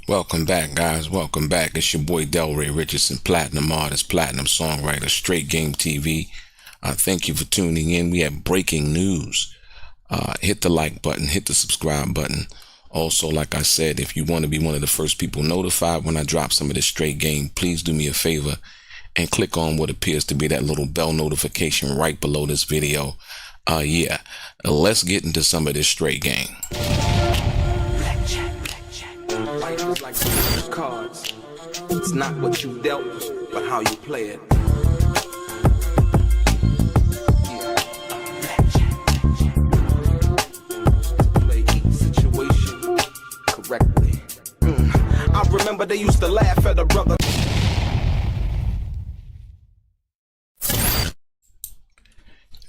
Welcome back, guys. Welcome back. It's your boy DELRAY Richardson, platinum artist, platinum songwriter, Straight Game TV. Thank you for tuning in. We have breaking news. Hit the like button, hit the subscribe button. Also, like I said, if you want to be one of the first people notified when I drop some of this straight game, please do me a favor and click on what appears to be that little bell notification right below this video. Yeah, let's get into some of this straight game. Life is like some cards. It's not what you dealt, but how you play it. Play each situation correctly. I remember they used to laugh at a brother.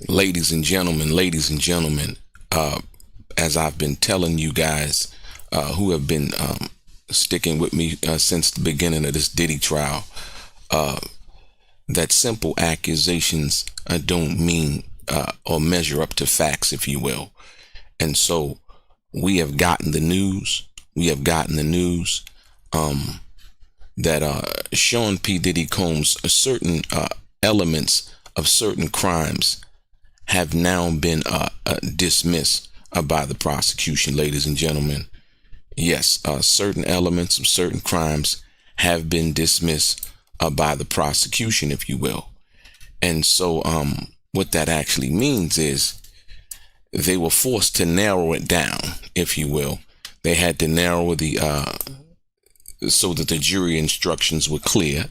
Ladies and gentlemen, as I've been telling you guys who have been sticking with me since the beginning of this Diddy trial, that simple accusations don't mean or measure up to facts, if you will. And so we have gotten the news. That Sean P. Diddy Combs, certain elements of certain crimes have now been dismissed by the prosecution, ladies and gentlemen. Yes, certain elements of certain crimes have been dismissed by the prosecution, if you will. And so what that actually means is they were forced to narrow it down, if you will. They had to narrow the so that the jury instructions were clear.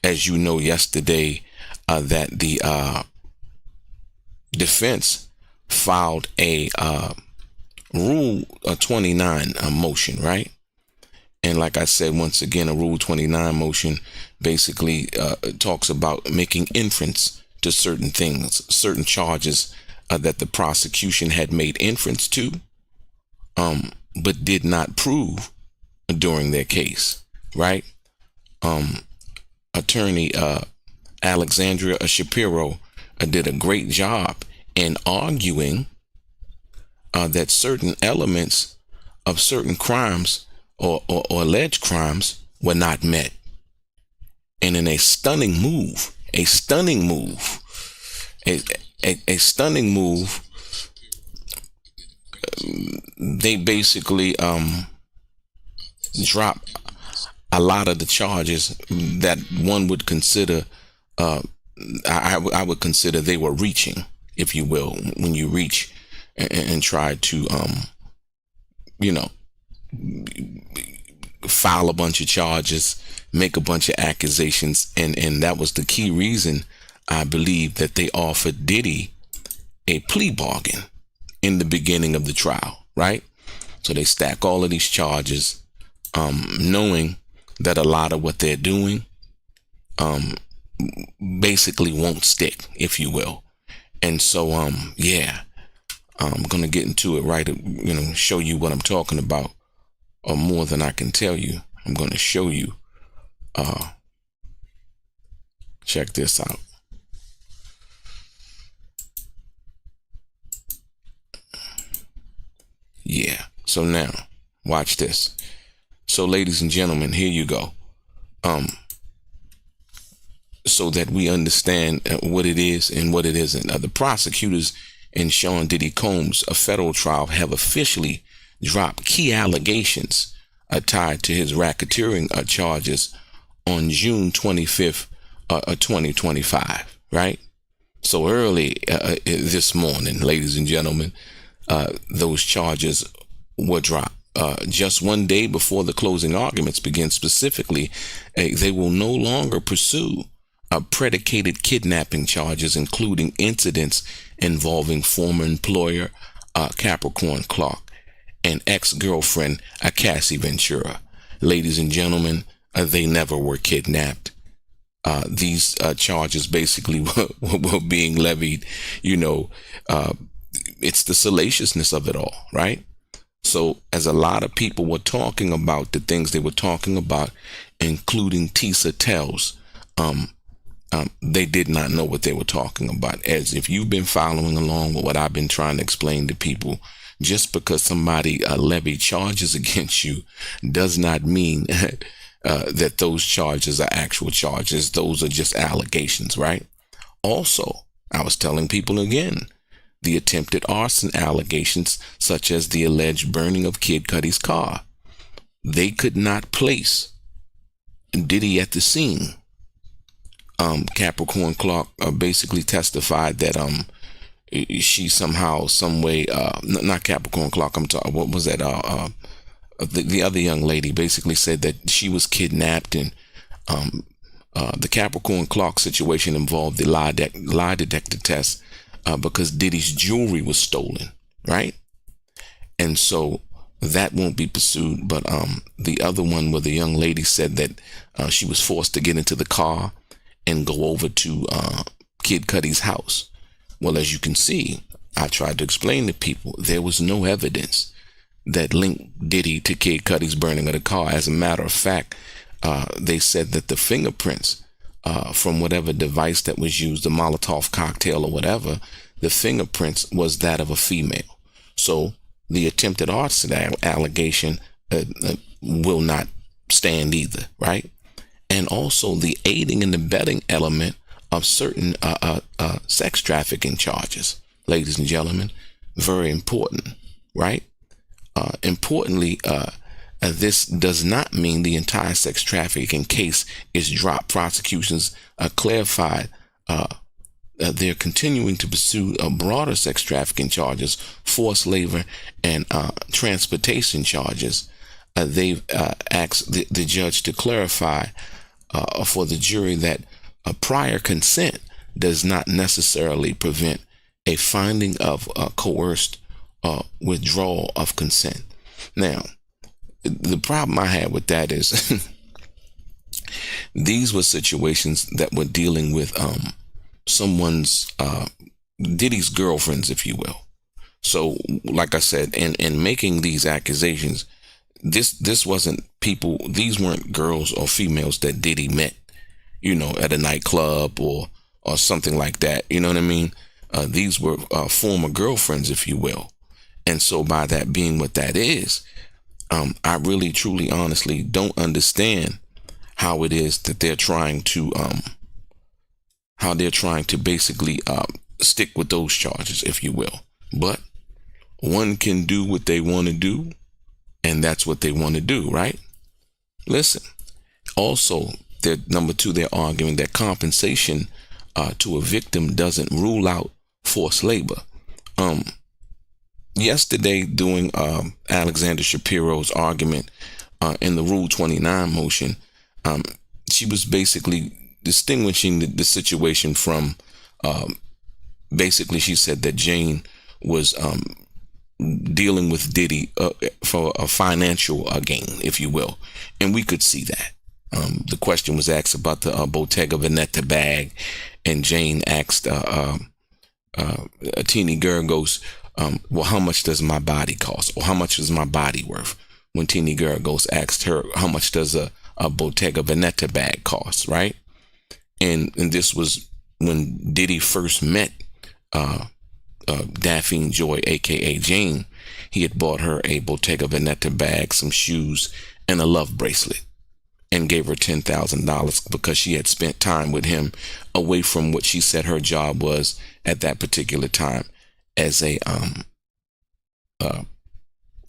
As you know, yesterday that the defense filed a Rule 29 motion, right? And like I said, once again, a Rule 29 motion basically talks about making inference to certain things, certain charges that the prosecution had made inference to, but did not prove during their case, right? Attorney Alexandria Shapiro did a great job in arguing that certain elements of certain crimes or alleged crimes were not met. And in a stunning move, they basically drop a lot of the charges that one would consider, I would consider they were reaching, if you will, when you reach and try to, file a bunch of charges, make a bunch of accusations. And that was the key reason, I believe, that they offered Diddy a plea bargain in the beginning of the trial, right? So they stack all of these charges, knowing that a lot of what they're doing basically won't stick, if you will. And so, yeah, I'm going to get into it right, show you what I'm talking about, or more than I can tell you. I'm going to show you. Check this out. Yeah. So now, watch this. So, ladies and gentlemen, here you go. So that we understand what it is and what it isn't. The prosecutors in Sean Diddy Combs' a federal trial have officially dropped key allegations tied to his racketeering charges on June 25th, 2025, right? So early this morning, ladies and gentlemen, those charges were dropped. Just one day before the closing arguments begin, specifically, they will no longer pursue predicated kidnapping charges, including incidents involving former employer Capricorn Clark and ex-girlfriend Cassie Ventura. Ladies and gentlemen, they never were kidnapped. These charges basically were being levied. It's the salaciousness of it all, right? So as a lot of people were talking about the things they were talking about, including Tisa Tells, they did not know what they were talking about. As if you've been following along with what I've been trying to explain to people just because somebody levied charges against you does not mean that those charges are actual charges. Those are just allegations, right? Also, I was telling people again, the attempted arson allegations, such as the alleged burning of Kid Cudi's car, they could not place Diddy at the scene. Capricorn Clark basically testified that she somehow, some way, not Capricorn Clark, I'm talking, what was that? The other young lady basically said that she was kidnapped, and the Capricorn Clark situation involved the lie detector test because Diddy's jewelry was stolen, right? And so that won't be pursued. But the other one where the young lady said that she was forced to get into the car and go over to Kid Cudi's house. Well, as you can see, I tried to explain to people there was no evidence that linked Diddy to Kid Cudi's burning of the car. As a matter of fact, they said that the fingerprints from whatever device that was used, the Molotov cocktail or whatever, the fingerprints was that of a female. So the attempted arson allegation will not stand either, right? And also the aiding and abetting element of certain sex trafficking charges, ladies and gentlemen, very important, right? Importantly, this does not mean the entire sex trafficking case is dropped. Prosecutions clarified they're continuing to pursue broader sex trafficking charges, forced labor, and transportation charges. They've asked the judge to clarify for the jury that prior consent does not necessarily prevent a finding of coerced withdrawal of consent. Now, the problem I had with that is these were situations that were dealing with someone's Diddy's girlfriends, if you will. So, like I said, in making these accusations, this wasn't people. These weren't girls or females that Diddy met, at a nightclub or something like that. You know what I mean? These were former girlfriends, if you will. And so, by that being what that is, I really, truly, honestly don't understand how it is that they're trying to basically stick with those charges, if you will. But one can do what they want to do, and that's what they want to do, right? Listen, also, number two, they're arguing that compensation to a victim doesn't rule out forced labor. Yesterday, during Alexander Shapiro's argument in the Rule 29 motion, she was basically distinguishing the situation from, basically she said that Jane was dealing with Diddy for a financial gain, if you will. And we could see that. The question was asked about the Bottega Veneta bag, and Jane asked Teeny Gergos, well, how much does my body cost? Or how much is my body worth? When Teeny Gergos asked her, how much does a Bottega Veneta bag cost, right? And this was when Diddy first met Daphne Joy, aka Jane. He had bought her a Bottega Veneta bag, some shoes, and a love bracelet, and gave her $10,000 because she had spent time with him away from what she said her job was at that particular time as a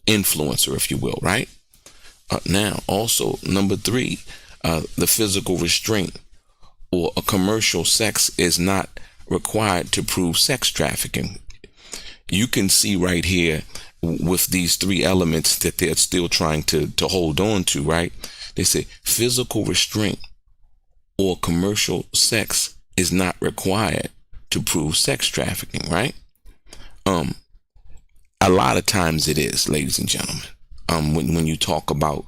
influencer, if you will, right? Now, also, number three, the physical restraint or a commercial sex is not required to prove sex trafficking. You can see right here with these three elements that they're still trying to hold on to, right? They say physical restraint or commercial sex is not required to prove sex trafficking, right? A lot of times it is, ladies and gentlemen. When you talk about,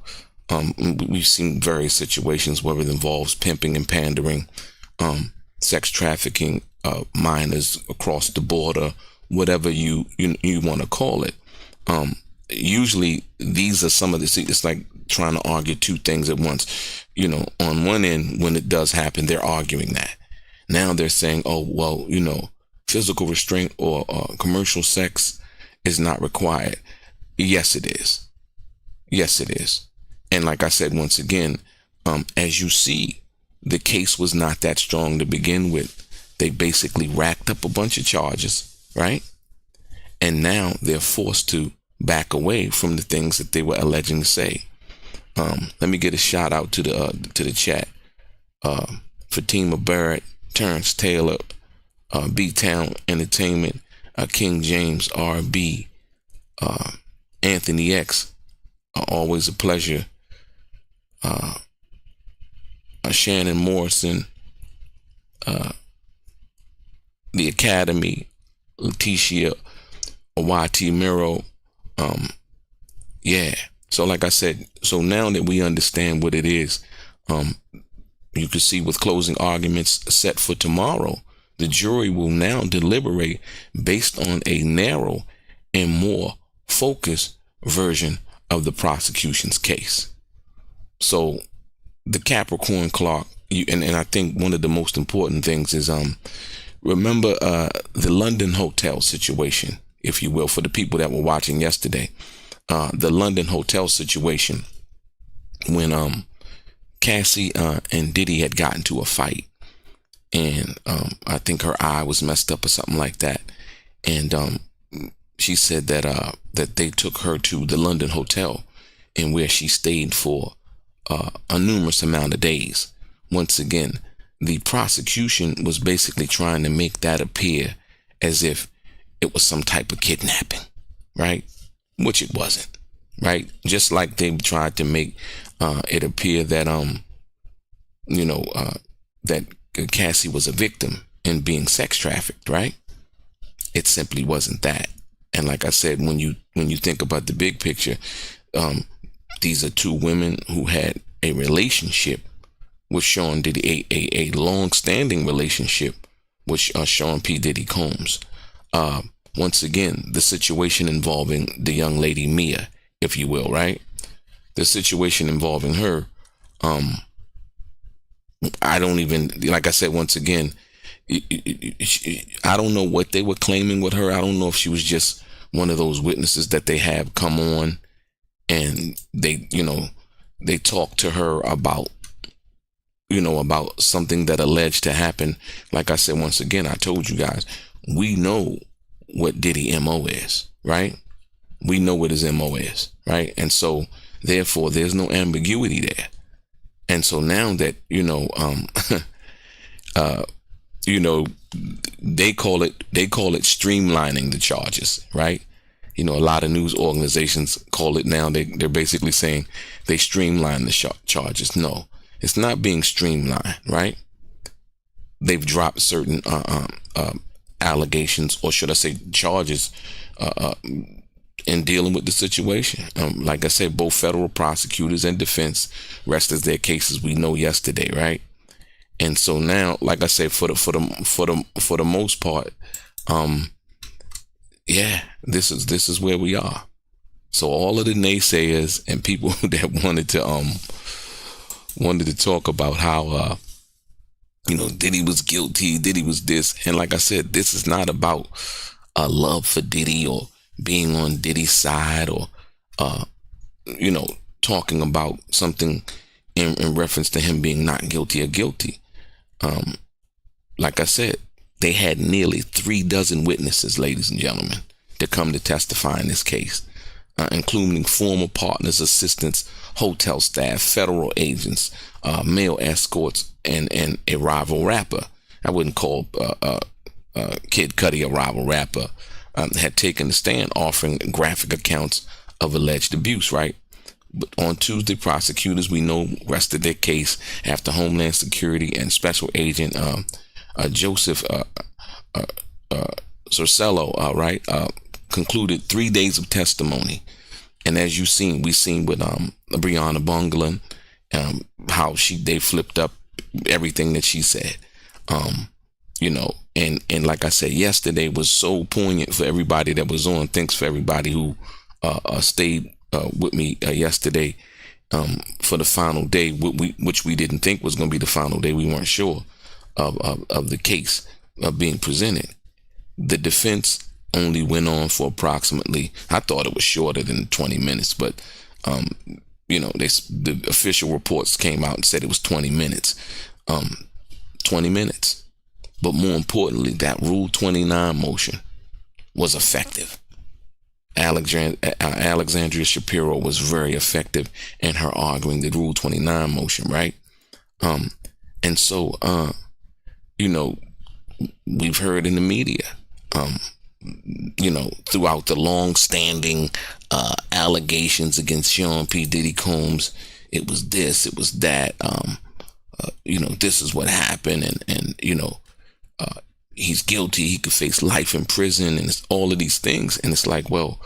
we've seen various situations where it involves pimping and pandering, sex trafficking, minors across the border, whatever you want to call it. Usually these are some of the, it's like trying to argue two things at once. On one end, when it does happen, they're arguing that. Now they're saying, oh, well, physical restraint or commercial sex is not required. Yes, it is. Yes, it is. And like I said, once again, as you see, the case was not that strong to begin with. They basically racked up a bunch of charges, right? And now they're forced to back away from the things that they were alleging to say. Let me get a shout out to the chat. Fatima Barrett, Terrence Taylor, B-Town Entertainment, King James, RB, Anthony X, always a pleasure. Shannon Morrison, the Academy, Leticia, YT Miro. Yeah. So like I said, so now that we understand what it is, you can see with closing arguments set for tomorrow, the jury will now deliberate based on a narrow and more focused version of the prosecution's case. So the Capricorn clock, and I think one of the most important things is remember the London hotel situation, if you will, for the people that were watching yesterday. The London hotel situation when Cassie and Diddy had gotten to a fight, and I think her eye was messed up or something like that, and she said that that they took her to the London hotel, and where she stayed for a numerous amount of days. Once again, the prosecution was basically trying to make that appear as if it was some type of kidnapping, right? Which it wasn't, right? Just like they tried to make it appear that that Cassie was a victim in being sex trafficked, right? It simply wasn't that. And like I said, when you think about the big picture, these are two women who had a relationship with Sean Diddy, a long-standing relationship with Sean P. Diddy Combs. Once again, the situation involving the young lady Mia, if you will, right? The situation involving her, I don't even, like I said, once again, I don't know what they were claiming with her. I don't know if she was just one of those witnesses that they have come on and they talk to her about something that alleged to happen. Like I said, once again, I told you guys, we know what Diddy MO is, right? We know what his MO is, right? And so therefore there's no ambiguity there. And so now that, they call it streamlining the charges, right? A lot of news organizations call it now, they're basically saying they streamline the charges. No, it's not being streamlined, right? They've dropped certain allegations, or should I say charges, in dealing with the situation. Like I said, both federal prosecutors and defense rested their cases, we know, yesterday, right? And so now, like I said, for the most part, this is where we are. So all of the naysayers and people that wanted to talk about how Diddy was guilty, Diddy was this, and like I said, this is not about a love for Diddy or being on Diddy's side or talking about something in reference to him being not guilty or guilty. Like I said, they had nearly 36 witnesses, ladies and gentlemen, to come to testify in this case, including former partners, assistants, hotel staff, federal agents, male escorts, and a rival rapper. I wouldn't call Kid Cudi a rival rapper. Had taken the stand offering graphic accounts of alleged abuse, right? But on Tuesday, prosecutors, we know, rested their case after Homeland Security and Special Agent Joseph Sorcello, concluded 3 days of testimony. And as we seen with Breonna Bunglen, how they flipped up everything that she said. And like I said, yesterday was so poignant for everybody that was on. Thanks for everybody who stayed with me yesterday for the final day, which we didn't think was going to be the final day. We weren't sure of the case being presented. The defense only went on for approximately, I thought it was shorter than 20 minutes, but the official reports came out and said it was 20 minutes. 20 minutes. But more importantly, that Rule 29 motion was effective. Alexandria Shapiro was very effective in her arguing the Rule 29 motion, right? And so, we've heard in the media, throughout the long-standing allegations against Sean P. Diddy Combs, it was this, it was that, this is what happened, and he's guilty, he could face life in prison, and it's all of these things. And it's like, well,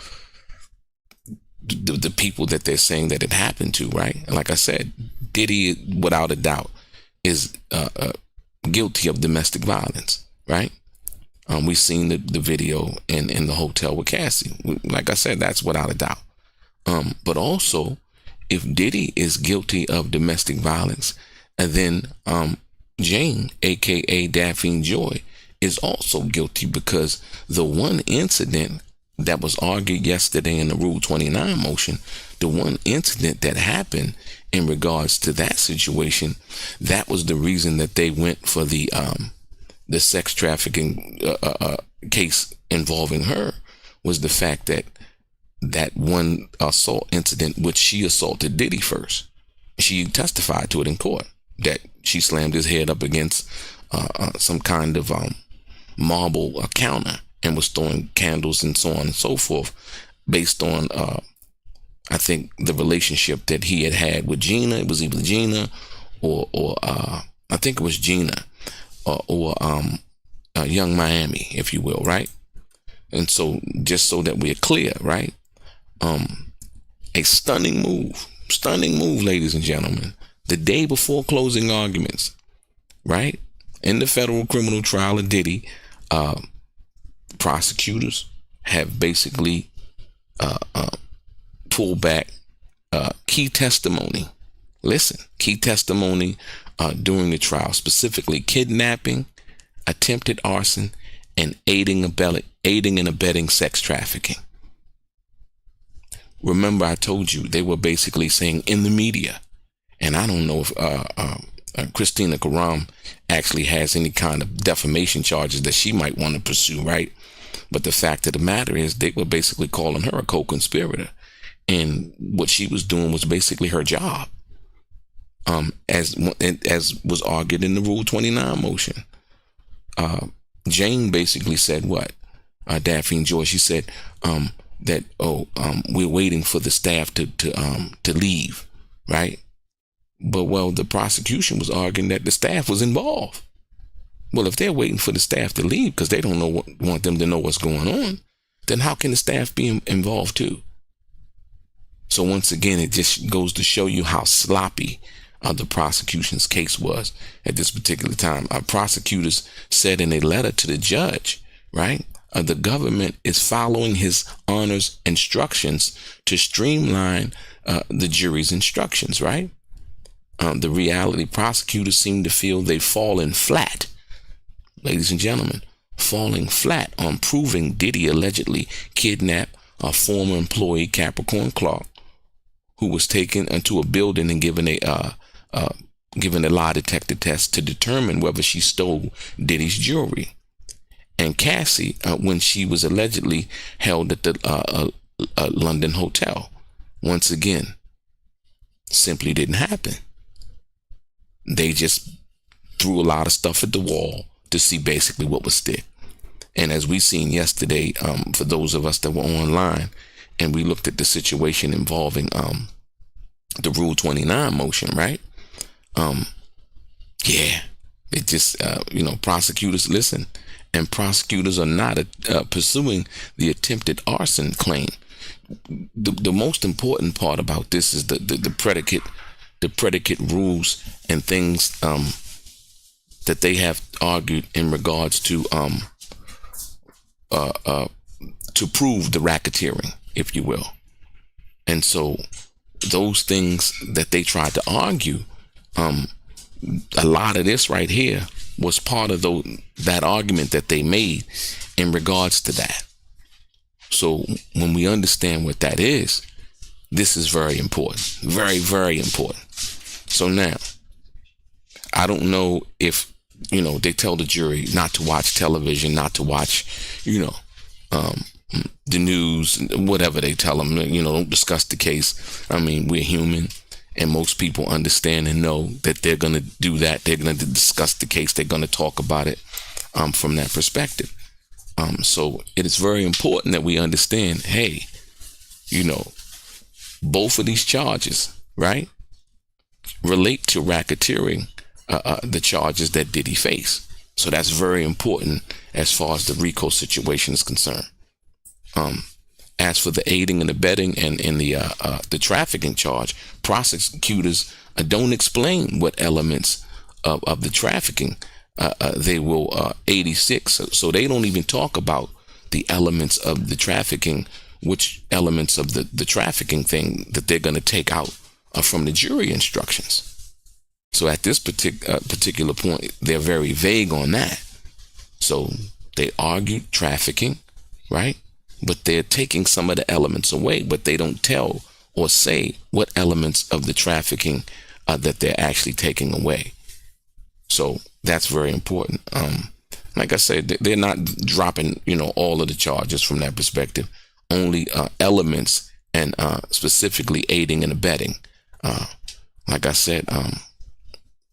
the people that they're saying that it happened to, right? And like I said, Diddy, without a doubt, is guilty of domestic violence, right? We've seen the video in the hotel with Cassie. Like I said, that's without a doubt. But also, if Diddy is guilty of domestic violence, and then Jane, aka Daphne Joy, is also guilty, because the one incident that was argued yesterday in the Rule 29 motion, the one incident that happened in regards to that situation, that was the reason that they went for the sex trafficking case involving her, was the fact that one assault incident, which she assaulted Diddy first. She testified to it in court, that she slammed his head up against some kind of marble counter and was throwing candles and so on and so forth, based on I think the relationship that he had with Gina. It was either Gina or I think it was Gina or Young Miami, if you will, right? And so, just so that we're clear, right? A stunning move, ladies and gentlemen. The day before closing arguments, right? In the federal criminal trial of Diddy, prosecutors have basically pulled back key testimony. Listen, key testimony during the trial, specifically kidnapping, attempted arson, and aiding and abetting sex trafficking. Remember, I told you they were basically saying in the media, and I don't know if Christina Karam actually has any kind of defamation charges that she might want to pursue, right? But the fact of the matter is, they were basically calling her a co-conspirator, and what she was doing was basically her job, as was argued in the Rule 29 motion. Jane basically said what? Daphne Joy, she said that we're waiting for the staff to leave, right? But the prosecution was arguing that the staff was involved. Well, if they're waiting for the staff to leave because they don't want them to know what's going on, then how can the staff be involved too? So once again, it just goes to show you how sloppy the prosecution's case was at this particular time. Our prosecutors said in a letter to the judge, right? The government is following His Honor's instructions to streamline the jury's instructions, right? The reality, prosecutors seem to feel they've fallen flat, ladies and gentlemen, falling flat on proving Diddy allegedly kidnapped a former employee, Capricorn Clark, who was taken into a building and given a lie detector test to determine whether she stole Diddy's jewelry. And Cassie, when she was allegedly held at the London hotel, once again, simply didn't happen. They just threw a lot of stuff at the wall to see basically what would stick. And as we seen yesterday, for those of us that were online, and we looked at the situation involving the Rule 29 motion, right? It just, prosecutors listen, and prosecutors are not pursuing the attempted arson claim. The most important part about this is the predicate rules and things that they have argued in regards to prove the racketeering, if you will. And so those things that they tried to argue, a lot of this right here was part of that argument that they made in regards to that. So when we understand what that is, this is very important. Very, very important. So now, I don't know if, they tell the jury not to watch television, not to watch, the news, whatever they tell them, don't discuss the case. I mean, we're human, and most people understand and know that they're going to do that. They're going to discuss the case. They're going to talk about it from that perspective. So it is very important that we understand, hey, both of these charges, right, relate to racketeering, the charges that Diddy faced. So that's very important as far as the RICO situation is concerned. As for the aiding and abetting and the trafficking charge, prosecutors don't explain what elements of the trafficking they will 86. So they don't even talk about the elements of the trafficking, which elements of the trafficking thing that they're going to take out from the jury instructions. So at this particular point, they're very vague on that. So they argue trafficking, right? But they're taking some of the elements away, but they don't tell or say what elements of the trafficking that they're actually taking away. So that's very important. Like I said, they're not dropping, all of the charges from that perspective, only elements and specifically aiding and abetting. Like I said,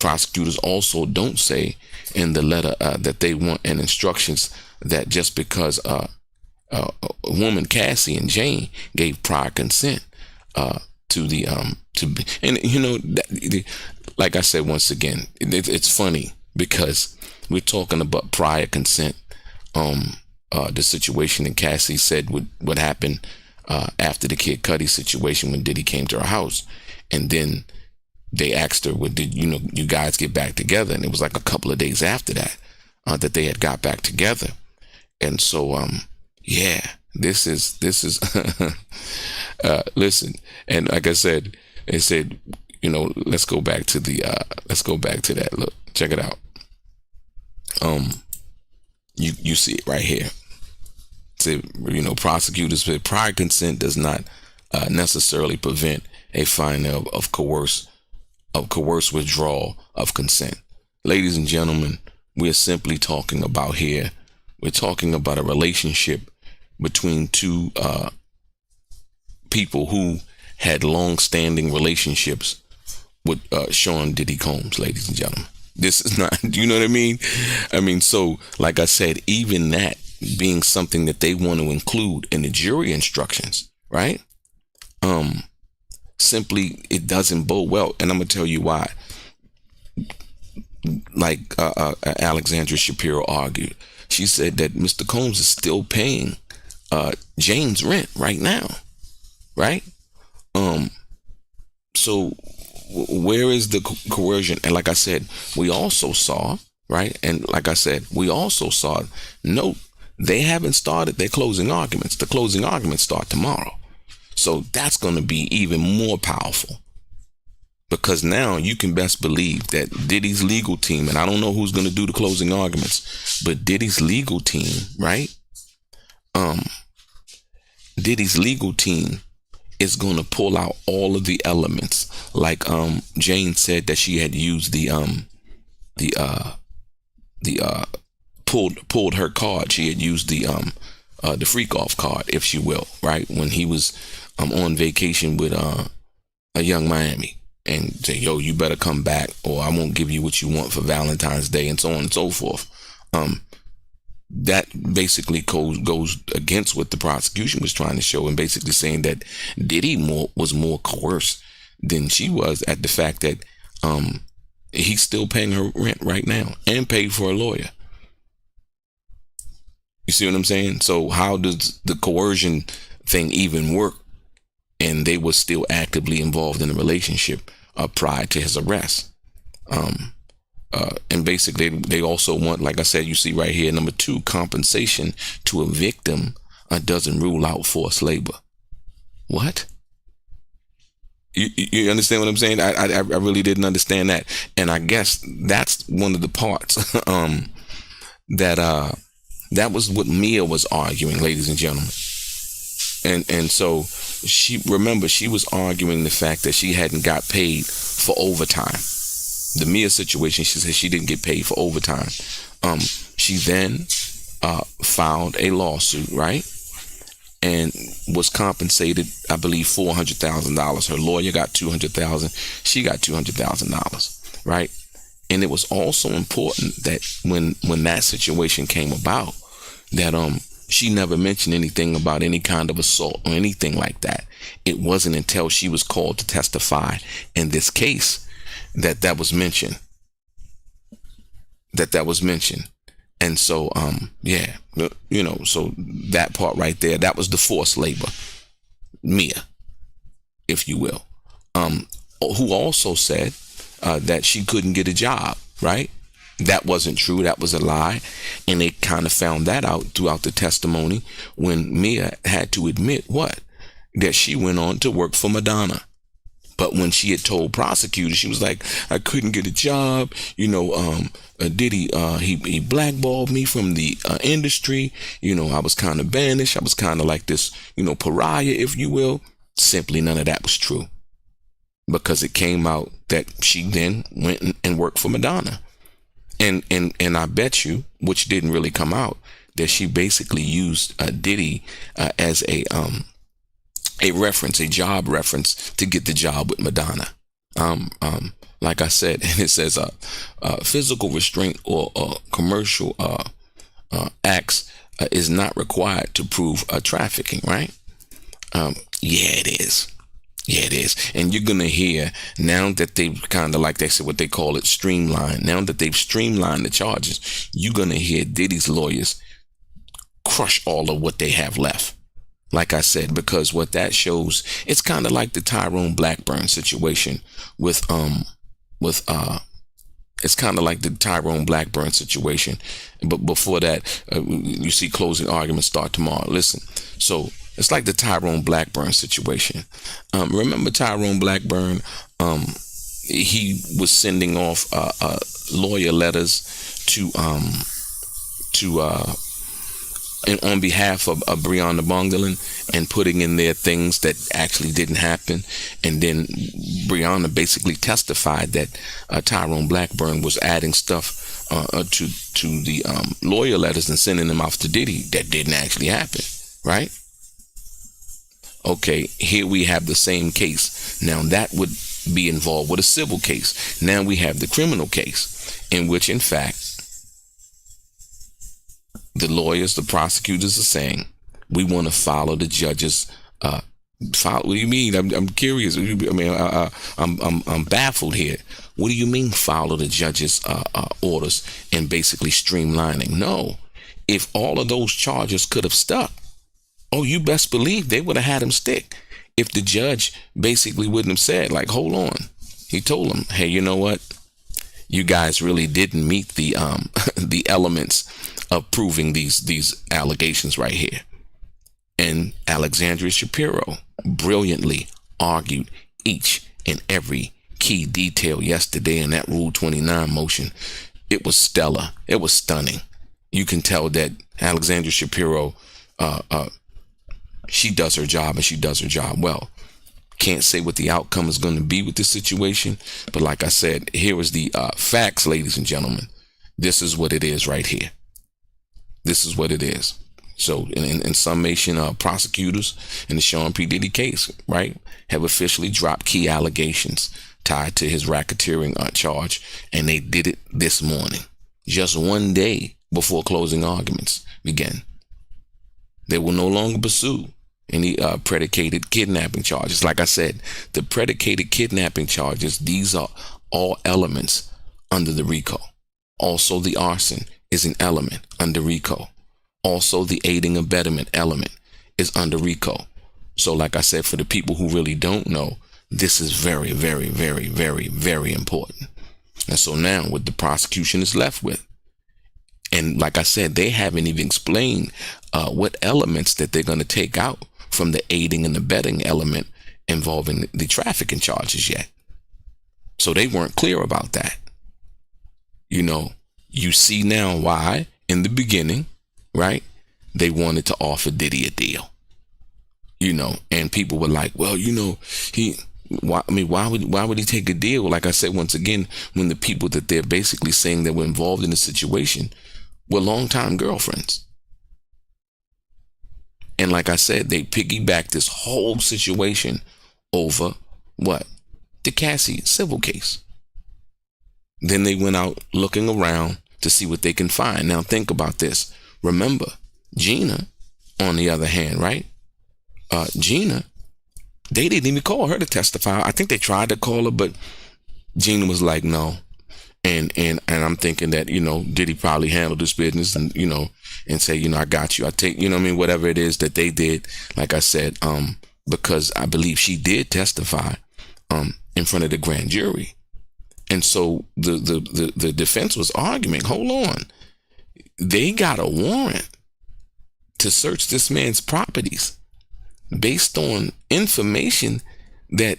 prosecutors also don't say in the letter that they want and instructions that just because a woman, Cassie and Jane, gave prior consent to the like I said, once again, it's funny because we're talking about prior consent. The situation, and Cassie said what happened after the Kid Cudi situation when Diddy came to her house, and then they asked her, "Well, did you guys get back together?" And it was like a couple of days after that that they had got back together. And so yeah, this is listen, and like I said, they said, let's go back to that. Look, check it out. You see it right here. Say, prosecutors say prior consent does not necessarily prevent a finding of coerced withdrawal of consent. Ladies and gentlemen, we're simply talking about here. We're talking about a relationship between two people who had long-standing relationships with Sean Diddy Combs, ladies and gentlemen. This is not, you know what I mean? I mean, so like I said, even that being something that they want to include in the jury instructions, right? Simply, it doesn't bode well. And I'm going to tell you why. Like Alexandra Shapiro argued, she said that Mr. Combs is still paying Jane's rent right now, right? So where is the coercion? And like I said, we also saw, right? And like I said, we also saw, note, they haven't started their closing arguments. The closing arguments start tomorrow. So that's going to be even more powerful, because now you can best believe that Diddy's legal team, and I don't know who's going to do the closing arguments, but Diddy's legal team, right? Diddy's legal team is going to pull out all of the elements. Like Jane said that she had used pulled her card. She had used the freak off card, if you will, right? When he was on vacation with a Young Miami, and say, yo, you better come back or I won't give you what you want for Valentine's Day, and so on and so forth. That basically goes against what the prosecution was trying to show, and basically saying that Diddy was more coerced than she was, at the fact that he's still paying her rent right now and paid for a lawyer. You see what I'm saying? So how does the coercion thing even work? And they were still actively involved in a relationship prior to his arrest. And basically, they also want, like I said, you see right here, number 2, compensation to a victim doesn't rule out forced labor. What? You understand what I'm saying? I really didn't understand that. And I guess that's one of the parts that was what Mia was arguing, ladies and gentlemen. And so she was arguing the fact that she hadn't got paid for overtime. The Mia situation, she said she didn't get paid for overtime. She then filed a lawsuit, right? And was compensated, I believe, $400,000. Her lawyer got $200,000. She got $200,000, right? And it was also important that when that situation came about, that she never mentioned anything about any kind of assault or anything like that. It wasn't until she was called to testify in this case that was mentioned. That was mentioned. And so, yeah, you know, so that part right there, that was the forced labor, Mia, if you will, who also said that she couldn't get a job, right? That wasn't true. That was a lie. And they kind of found that out throughout the testimony when Mia had to admit what? That she went on to work for Madonna. But when she had told prosecutors, she was like, I couldn't get a job. You know, Diddy, he blackballed me from the industry. You know, I was kind of banished. I was kind of like this, you know, pariah, if you will. Simply none of that was true. Because it came out that she then went and worked for Madonna. And I bet you, which didn't really come out, that she basically used Diddy as a reference, a job reference to get the job with Madonna. Like I said, and it says physical restraint or commercial acts is not required to prove trafficking, right? Yeah, it is. Yeah, it is. And you're going to hear now that they've kind of, like they said, what they call it, streamlined. Now that they've streamlined the charges, you're going to hear Diddy's lawyers crush all of what they have left. Like I said, because what that shows, it's kind of like the Tyrone Blackburn situation it's kind of like the Tyrone Blackburn situation. But before that, you see closing arguments start tomorrow. Listen, so it's like the Tyrone Blackburn situation. Remember Tyrone Blackburn? He was sending off lawyer letters to and on behalf of Breonna Bongolin, and putting in there things that actually didn't happen. And then Breonna basically testified that Tyrone Blackburn was adding stuff to the lawyer letters and sending them off to Diddy that didn't actually happen, right? Okay, here we have the same case. Now that would be involved with a civil case. Now we have the criminal case, in which in fact the lawyers, the prosecutors are saying, we want to follow the judge's what do you mean? I'm curious. I mean, I'm baffled here. What do you mean follow the judge's orders and basically streamlining? No. If all of those charges could have stuck, oh, you best believe they would have had him stick. If the judge basically wouldn't have said, like, hold on. He told them, hey, you know what? You guys really didn't meet the the elements of proving these allegations right here. And Alexandria Shapiro brilliantly argued each and every key detail yesterday in that Rule 29 motion. It was stellar. It was stunning. You can tell that Alexandria Shapiro, she does her job, and she does her job well. Can't say what the outcome is going to be with this situation, but like I said, here is the facts, ladies and gentlemen. This is what it is right here. This is what it is. So in summation, prosecutors in the Sean P. Diddy case, right, have officially dropped key allegations tied to his racketeering charge, and they did it this morning, just one day before closing arguments began. They will no longer pursue any predicated kidnapping charges. Like I said, the predicated kidnapping charges, these are all elements under the RICO. Also, the arson is an element under RICO. Also, the aiding and abetting element is under RICO. So like I said, for the people who really don't know, this is very, very, very, very, very important. And so now what the prosecution is left with, and like I said, they haven't even explained what elements that they're going to take out from the aiding and abetting element involving the trafficking charges yet. So they weren't clear about that. You know, you see now why in the beginning, right, they wanted to offer Diddy a deal. and people were like, well, why would he take a deal? Like I said, once again, when the people that they're basically saying that were involved in the situation were longtime girlfriends. And like I said, they piggybacked this whole situation over what? The Cassie civil case. Then they went out looking around to see what they can find. Now think about this. Remember, Gina, on the other hand, right? Gina, they didn't even call her to testify. I think they tried to call her, but Gina was like, no. And I'm thinking that, Diddy probably handled this business and, and say, I got you. I take, whatever it is that they did. Like I said, because I believe she did testify in front of the grand jury. And so the defense was arguing, hold on. They got a warrant to search this man's properties based on information that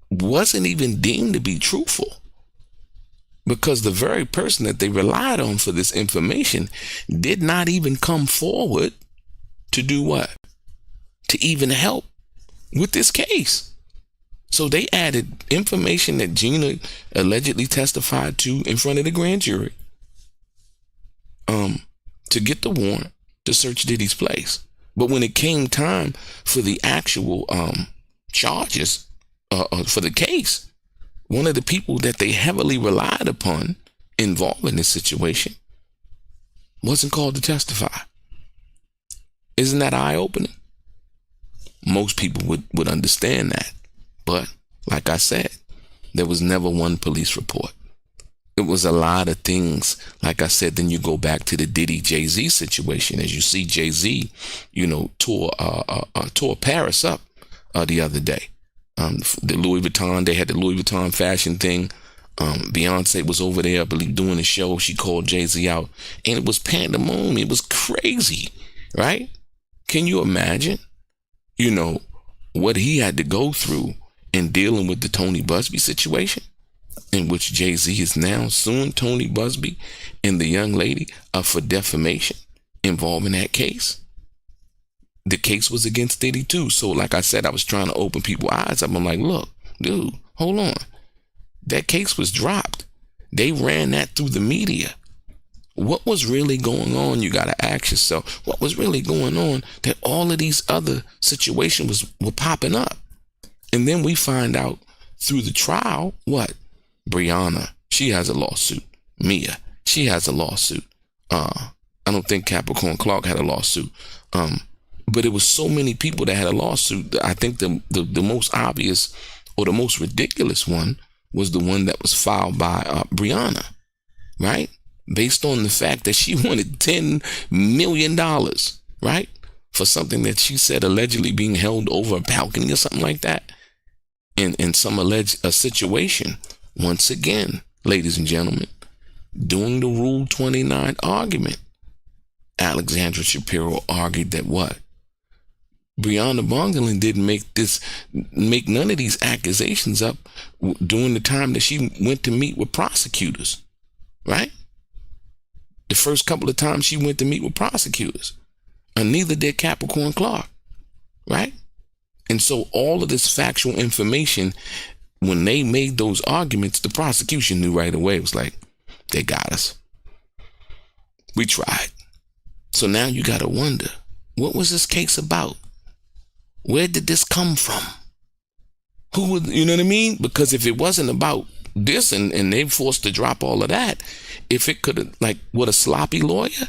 wasn't even deemed to be truthful. Because the very person that they relied on for this information did not even come forward to do what? To even help with this case. So they added information that Gina allegedly testified to in front of the grand jury to get the warrant to search Diddy's place. But when it came time for the actual charges for the case, one of the people that they heavily relied upon involved in this situation wasn't called to testify. Isn't that eye-opening? Most people would understand that. But like I said, there was never one police report. It was a lot of things. Like I said, then you go back to the Diddy Jay-Z situation. As you see, Jay-Z, tore Paris up the other day. The Louis Vuitton, they had the Louis Vuitton fashion thing. Beyonce was over there, I believe, doing a show. She called Jay-Z out, and it was pandemonium. It was crazy, right? Can you imagine, what he had to go through in dealing with the Tony Busby situation, in which Jay-Z is now suing Tony Busby and the young lady for defamation involving that case? The case was against Diddy too. So like I said, I was trying to open people's eyes up. I'm like, look, dude, hold on. That case was dropped. They ran that through the media. What was really going on? You got to ask yourself, what was really going on that all of these other situations were popping up? And then we find out through the trial, what? Brianna, she has a lawsuit. Mia, she has a lawsuit. I don't think Capricorn Clark had a lawsuit. But it was so many people that had a lawsuit. I think the most obvious or the most ridiculous one was the one that was filed by Brianna, right? Based on the fact that she wanted $10 million, right? For something that she said allegedly being held over a balcony or something like that. In some alleged situation. Once again, ladies and gentlemen, during the Rule 29 argument, Alexandra Shapiro argued that what? Brianna Bongelin didn't make none of these accusations up during the time that she went to meet with prosecutors, right? The first couple of times she went to meet with prosecutors, and neither did Capricorn Clark, right? And so all of this factual information, when they made those arguments, the prosecution knew right away. It was like, they got us. We tried. So now you got to wonder, what was this case about? Where did this come from? Who would, you know what I mean? Because if it wasn't about this and they forced to drop all of that, if it could have, like, with a sloppy lawyer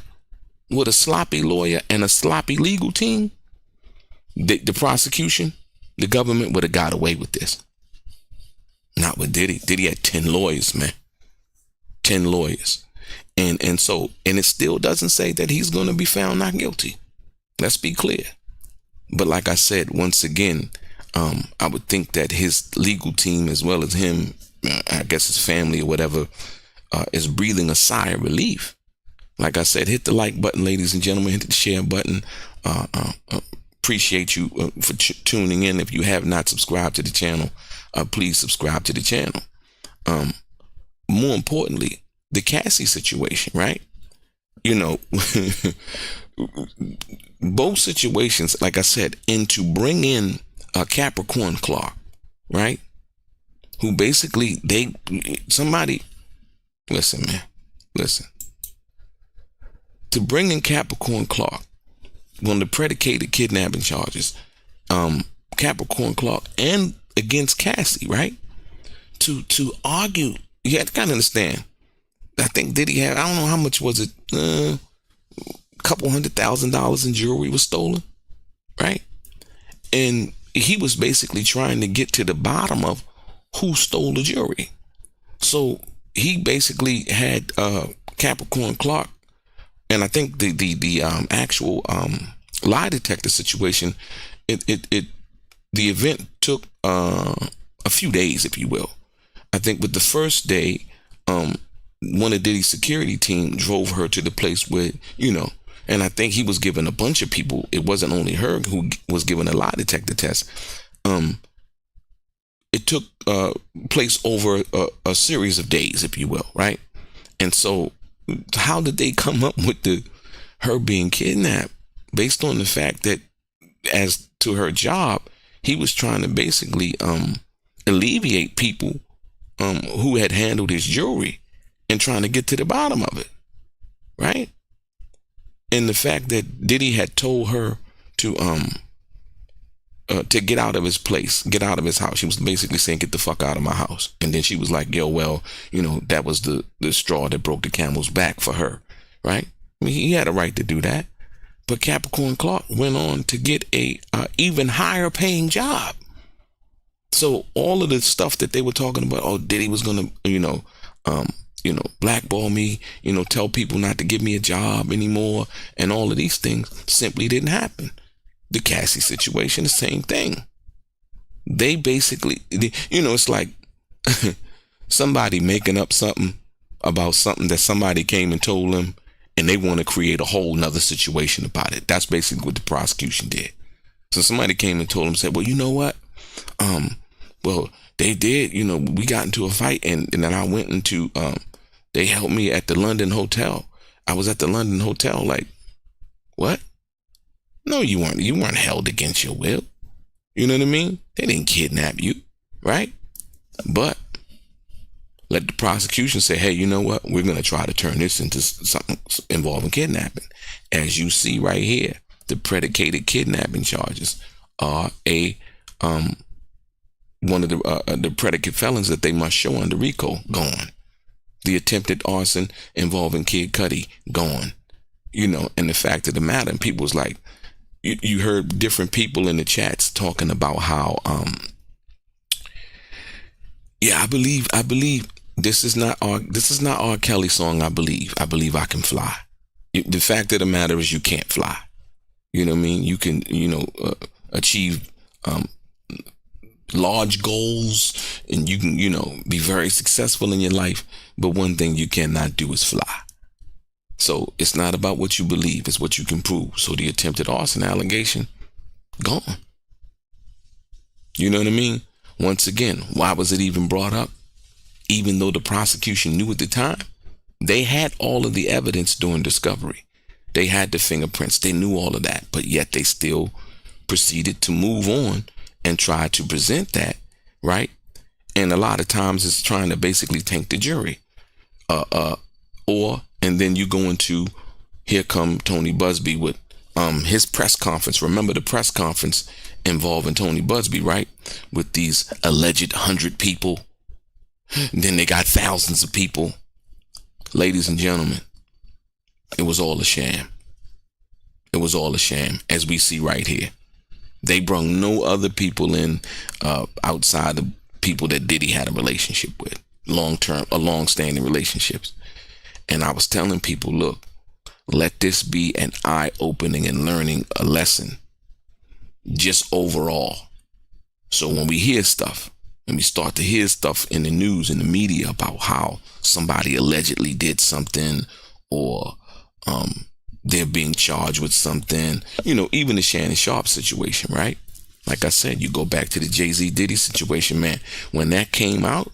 and a sloppy legal team, the prosecution, the government would have got away with this. Not with Diddy. Diddy had 10 lawyers, man. 10 lawyers. And so it still doesn't say that he's going to be found not guilty. Let's be clear. But like I said, once again, I would think that his legal team, as well as him, I guess his family or whatever, is breathing a sigh of relief. Like I said, hit the like button, ladies and gentlemen. Hit the share button. Appreciate you for tuning in. If you have not subscribed to the channel, please subscribe to the channel. More importantly, the Cassie situation, right? both situations, like I said, and to bring in Capricorn Clark, right? Who basically listen, man, listen. To bring in Capricorn Clark on the predicated kidnapping charges, Capricorn Clark and against Cassie, right? To argue, you have to kind of understand. I think Diddy had, I don't know how much was it, a couple $100,000 in jewelry was stolen, right? And he was basically trying to get to the bottom of who stole the jewelry. So he basically had Capricorn Clark, and I think the actual lie detector situation, the event took a few days, if you will. I think with the first day, one of Diddy's security team drove her to the place where, and I think he was giving a bunch of people, it wasn't only her who was given a lie detector test. It took place over a series of days, if you will, right? And so how did they come up with her being kidnapped? Based on the fact that, as to her job, he was trying to basically alleviate people who had handled his jewelry and trying to get to the bottom of it, right? And the fact that Diddy had told her to get out of his place, get out of his house. She was basically saying, get the fuck out of my house. And then she was like, yo, well, that was the straw that broke the camel's back for her, right? I mean, he had a right to do that. But Capricorn Clark went on to get a even higher paying job. So all of the stuff that they were talking about, oh, Diddy was going to, blackball me, tell people not to give me a job anymore, and all of these things simply didn't happen. The Cassie situation, the same thing. They basically, it's like somebody making up something about something that somebody came and told them, and they want to create a whole nother situation about it. That's basically what the prosecution did. So somebody came and told them, said, well, you know what? Well, they did, we got into a fight, and then I went into, they helped me at the London hotel. I was at the London hotel, like, what? No, you weren't. You weren't held against your will. You know what I mean? They didn't kidnap you, right? But let the prosecution say, hey, you know what? We're going to try to turn this into something involving kidnapping. As you see right here, the predicated kidnapping charges are one of the predicate felons that they must show under RICO, gone. The attempted arson involving Kid Cudi, gone. And the fact of the matter, and people was like, you heard different people in the chats talking about how, I believe this is not R. Kelly song. I believe I can fly. The fact of the matter is you can't fly. You know what I mean? You can, achieve, large goals, and you can, be very successful in your life. But one thing you cannot do is fly. So it's not about what you believe, it's what you can prove. So the attempted arson allegation, gone. You know what I mean? Once again, why was it even brought up? Even though the prosecution knew at the time, they had all of the evidence during discovery. They had the fingerprints, they knew all of that, but yet they still proceeded to move on and try to present that, right? And a lot of times it's trying to basically tank the jury. And then you go into, here come Tony Busby with his press conference. Remember the press conference involving Tony Busby, right? With these alleged 100 people. And then they got thousands of people. Ladies and gentlemen, it was all a sham. It was all a sham, as we see right here. They brought no other people in outside of people that Diddy had a relationship with, long-standing relationships. And I was telling people, look, let this be an eye-opening and learning a lesson, just overall. So when we hear stuff, and we start to hear stuff in the news, in the media, about how somebody allegedly did something, or they're being charged with something, even the Shannon Sharp situation, right? Like I said, you go back to the Jay-Z Diddy situation, man. When that came out,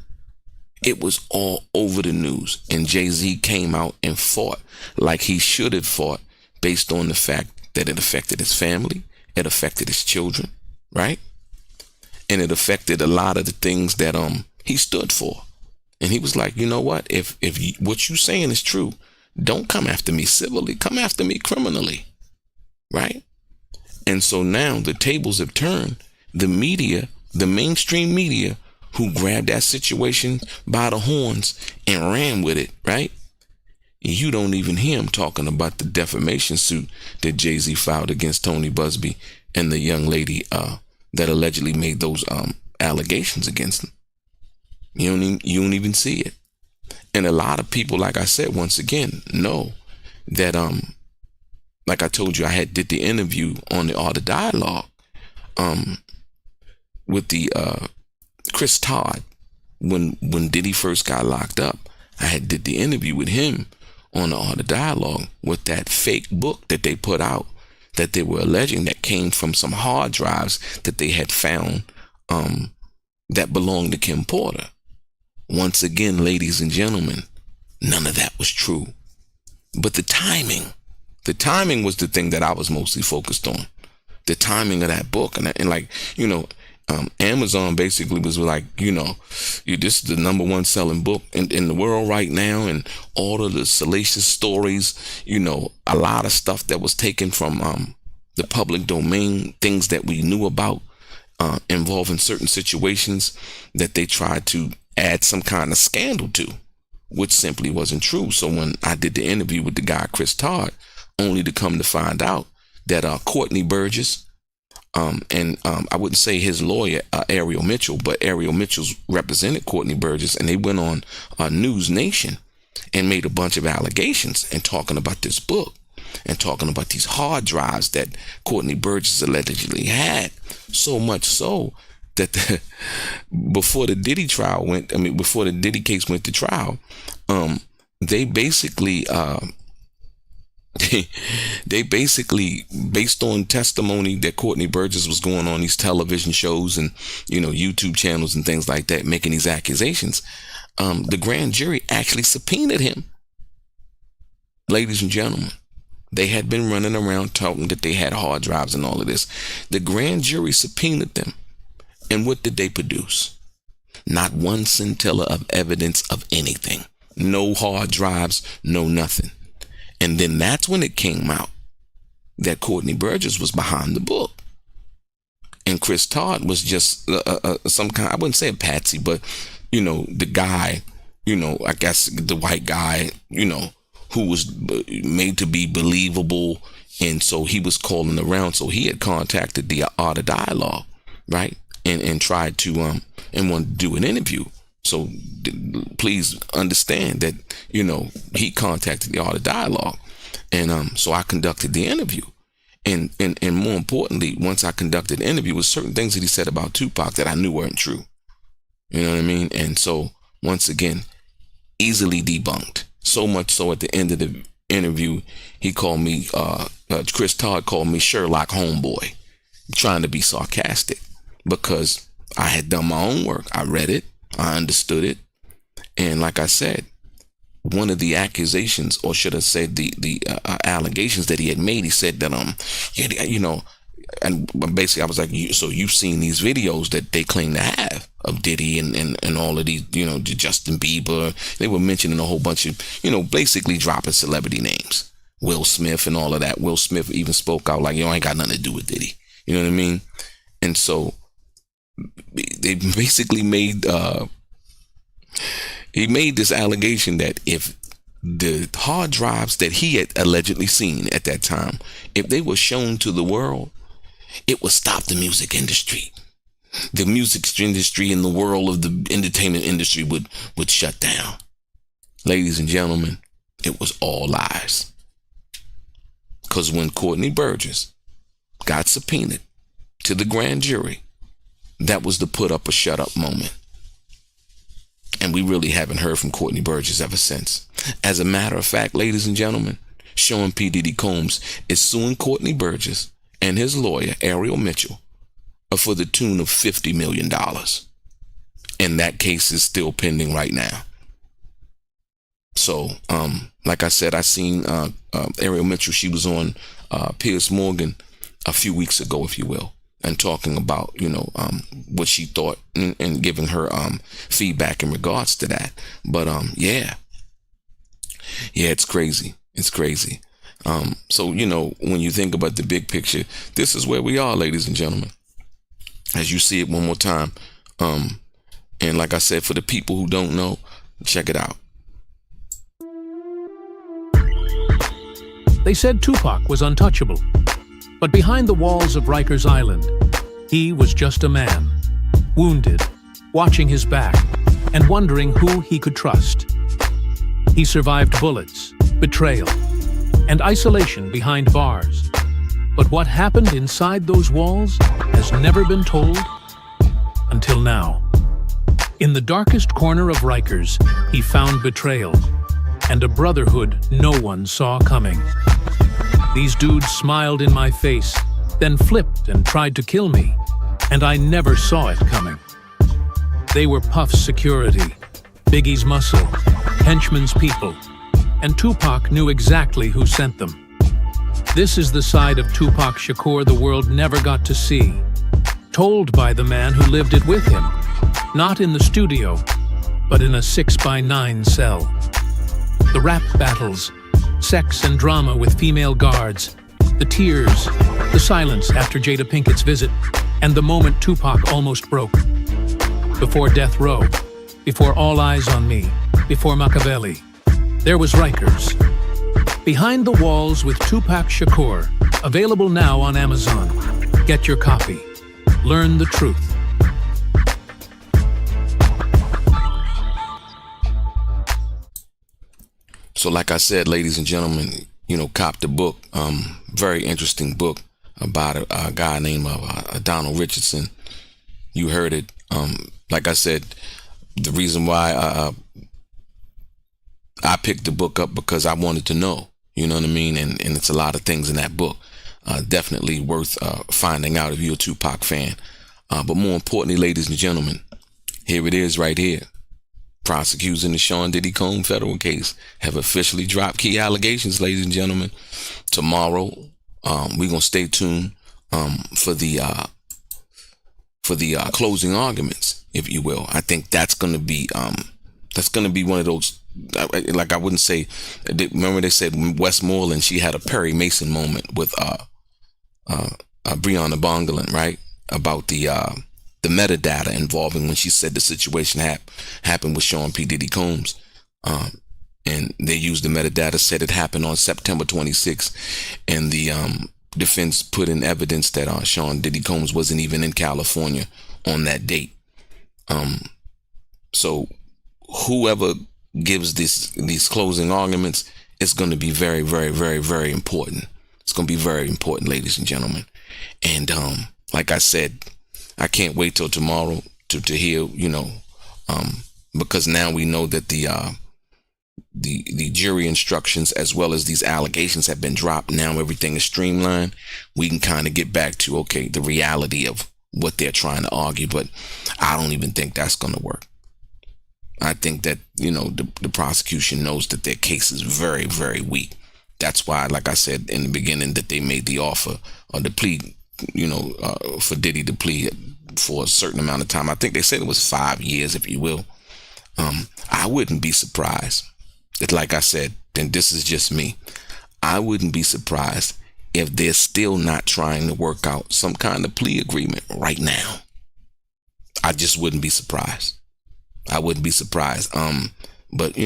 it was all over the news, and Jay-Z came out and fought like he should have fought based on the fact that it affected his family, it affected his children, right? And it affected a lot of the things that he stood for. And he was like, you know what? If what you saying is true, don't come after me civilly, come after me criminally, right? And so now the tables have turned. The media, the mainstream media, who grabbed that situation by the horns and ran with it, right? You don't even hear him talking about the defamation suit that Jay-Z filed against Tony Busby and the young lady that allegedly made those allegations against him. You don't even see it. And a lot of people, like I said, once again, know that like I told you, I did the interview on the Art of Dialogue with the Chris Todd when Diddy first got locked up. I did the interview with him on the Art of Dialogue with that fake book that they put out that they were alleging that came from some hard drives that they had found that belonged to Kim Porter. Once again, ladies and gentlemen, none of that was true. But the timing was the thing that I was mostly focused on. The timing of that book. And like, you know, Amazon basically was like, you know, this is the number one selling book in the world right now, and all of the salacious stories, you know, a lot of stuff that was taken from the public domain, things that we knew about involving certain situations that they tried to add some kind of scandal to, which simply wasn't true. So when I did the interview with the guy, Chris Todd, only to come to find out that Courtney Burgess, and I wouldn't say his lawyer, Ariel Mitchell, but Ariel Mitchell's represented Courtney Burgess, and they went on News Nation and made a bunch of allegations and talking about this book and talking about these hard drives that Courtney Burgess allegedly had, so much so that before the Diddy case went to trial, they basically based on testimony that Courtney Burgess was going on these television shows and, you know, YouTube channels and things like that, making these accusations, the grand jury actually subpoenaed him. Ladies and gentlemen, they had been running around talking that they had hard drives and all of this. The grand jury subpoenaed them. And what did they produce? Not one scintilla of evidence of anything. No hard drives, no nothing. And then that's when it came out that Courtney Burgess was behind the book. And Chris Todd was just some kind, I wouldn't say a patsy, but, you know, the guy, you know, I guess the white guy, you know, who was made to be believable. And so he was calling around. So he had contacted the Art of Dialogue, right? And tried to, and wanted to do an interview. So please understand that, you know, he contacted the Art of Dialogue. And so I conducted the interview. And more importantly, once I conducted the interview, was certain things that he said about Tupac that I knew weren't true. You know what I mean? And so, once again, easily debunked. So much so at the end of the interview, he called me, Chris Todd called me Sherlock Homeboy, trying to be sarcastic because I had done my own work. I read it. I understood it. And like I said, one of the accusations, or should I say the allegations that he had made, he said that, you know, and basically I was like, so you've seen these videos that they claim to have of Diddy and all of these, you know, Justin Bieber. They were mentioning a whole bunch of, you know, basically dropping celebrity names. Will Smith and all of that. Will Smith even spoke out like, yo, I ain't got nothing to do with Diddy. You know what I mean? And so they basically made, he made this allegation that if the hard drives that he had allegedly seen at that time, if they were shown to the world, it would stop the music industry. The music industry and the world of the entertainment industry would shut down. Ladies and gentlemen, it was all lies. Because when Courtney Burgess got subpoenaed to the grand jury, that was the put up or shut up moment. And we really haven't heard from Courtney Burgess ever since. As a matter of fact, ladies and gentlemen, Sean P. Diddy Combs is suing Courtney Burgess and his lawyer, Ariel Mitchell, for the tune of $50 million. And that case is still pending right now. So, like I said, I seen Ariel Mitchell. She was on Piers Morgan a few weeks ago, if you will, and talking about, what she thought and giving her feedback in regards to that. But yeah, it's crazy. It's crazy. So, when you think about the big picture, this is where we are, ladies and gentlemen. As you see it one more time. And like I said, for the people who don't know, check it out. They said Tupac was untouchable, but behind the walls of Rikers Island, he was just a man, wounded, watching his back, and wondering who he could trust. He survived bullets, betrayal, and isolation behind bars. But what happened inside those walls has never been told until now. In the darkest corner of Rikers, he found betrayal and a brotherhood no one saw coming. These dudes smiled in my face, then flipped and tried to kill me, and I never saw it coming. They were Puff's security, Biggie's muscle, Henchman's people, and Tupac knew exactly who sent them. This is the side of Tupac Shakur the world never got to see, told by the man who lived it with him, not in the studio, but in a 6x9 cell. The rap battles, sex and drama with female guards, the tears, the silence after Jada Pinkett's visit, and the moment Tupac almost broke. Before Death Row, before All Eyes on Me, before Machiavelli, there was Rikers. Behind the Walls with Tupac Shakur, available now on Amazon. Get your copy. Learn the truth. So like I said, ladies and gentlemen, cop the book. Very interesting book about a guy named Donald Richardson. You heard it. Like I said, the reason why I picked the book up because I wanted to know, you know what I mean? And it's a lot of things in that book. Definitely worth finding out if you're a Tupac fan. But more importantly, ladies and gentlemen, here it is right here. Prosecutors in the Sean Diddy Combs federal case have officially dropped key allegations, ladies and gentlemen. Tomorrow, we're going to stay tuned for the closing arguments, if you will. I think that's going to be one of those, like I wouldn't say, remember they said Westmoreland, she had a Perry Mason moment with Breonna Bongolan, right? About the metadata involving when she said the situation happened with Sean P. Diddy Combs. And they used the metadata, said it happened on September 26th. And the defense put in evidence that Sean Diddy Combs wasn't even in California on that date. So whoever gives these closing arguments, it's going to be very, very, very, very important. It's going to be very important, ladies and gentlemen. And like I said, I can't wait till tomorrow to hear, because now we know that the jury instructions as well as these allegations have been dropped. Now everything is streamlined. We can kind of get back to, the reality of what they're trying to argue, but I don't even think that's going to work. I think that, the prosecution knows that their case is very, very weak. That's why, like I said in the beginning, that they made the offer or the plea, for Diddy to plead for a certain amount of time. I think they said it was 5 years, if you will. I wouldn't be surprised. Like I said, and this is just me, I wouldn't be surprised if they're still not trying to work out some kind of plea agreement right now. I just wouldn't be surprised. I wouldn't be surprised. But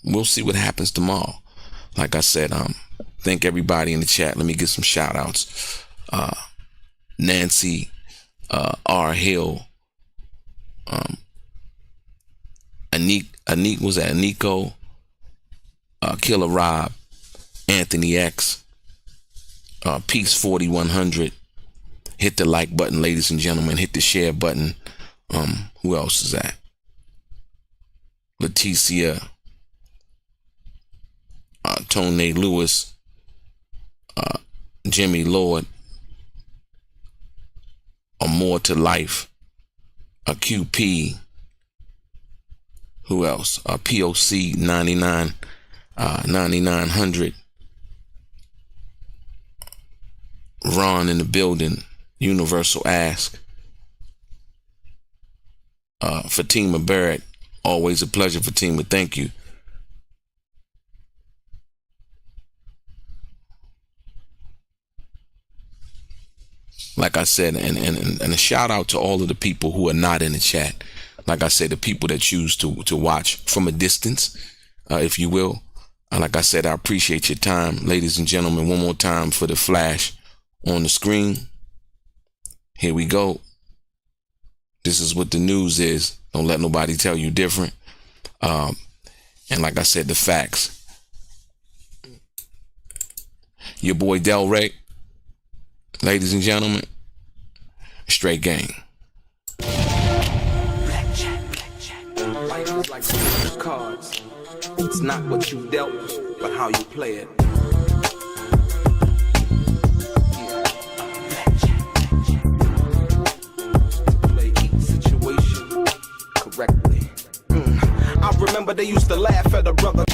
we'll see what happens tomorrow. Like I said, thank everybody in the chat. Let me get some shout outs. Nancy R. Hill, Anik was that Nico, Killer Rob, Anthony X, Peace 4100. Hit the like button, ladies and gentlemen. Hit the share button. Who else is that? Leticia, Tone Lewis, Jimmy Lord, A More to Life, a QP. Who else? POC 99. 9900. Ron in the building. Universal Ask. Fatima Barrett. Always a pleasure, Fatima. Thank you. Like I said, and a shout out to all of the people who are not in the chat. Like I said, the people that choose to watch from a distance, if you will. Like I said, I appreciate your time. Ladies and gentlemen, one more time for the flash on the screen. Here we go. This is what the news is. Don't let nobody tell you different. And like I said, the facts. Your boy DELRAY. Ladies and gentlemen, straight gang. Life is like some cards. It's not what you dealt, but how you play it. Play each situation correctly. I remember they used to laugh at a brother.